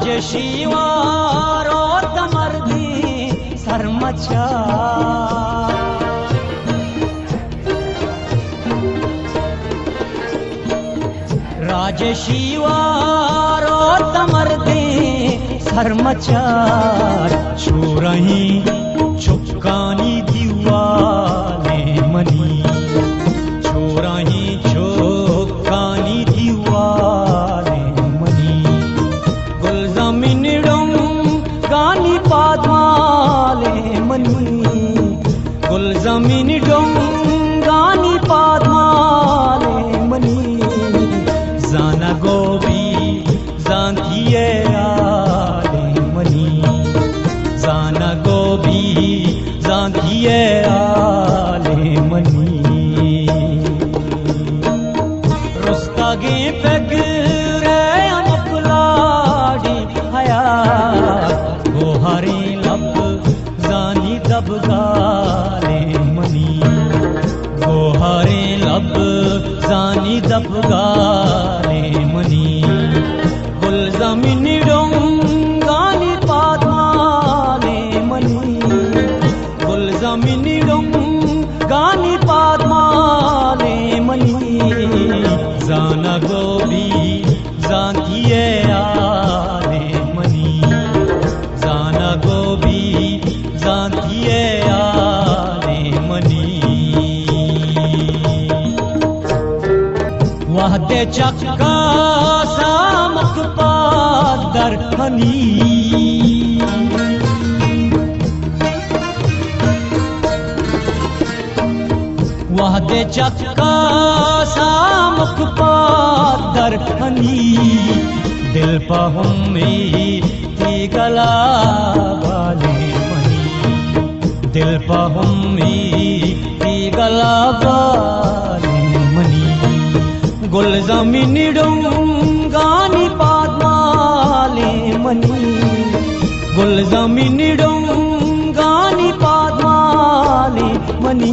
राजशिवारो तमर्दी सरमचा राजशिवारो तमर्दी सरमचार चोरही चुपकानी दीवाले मनी चोरही चुपकानी दीवाले मनी गुलजमीन गानी पादमाले मनी गुलजमीन गानी पादमाले मनी जाना गोबी जानतिये आले मनी जाना गोबी जानतिये आले मनी रुस्तागे पेगरे अनपलाडी हया गोहारी लब जानी दबगाले मनी गोहारी लब जानी दबगाले मनी गुलजमीन गानी पादमाले मनी गुलजमीन गानी पादमाले मनी जाना गोबी जानतिये आले मनी जाना गोबी जानतिये आले मनी वहदे चक्का सामक पादर हनी वहदे चक्का सामक पादर हनी दिल पहुमी ती गला वाले मनी दिल पहुमी ती गला वाले मनी गुलजमीन गानी पादमाले मनी गुलजमीन गानी पादमाले मनी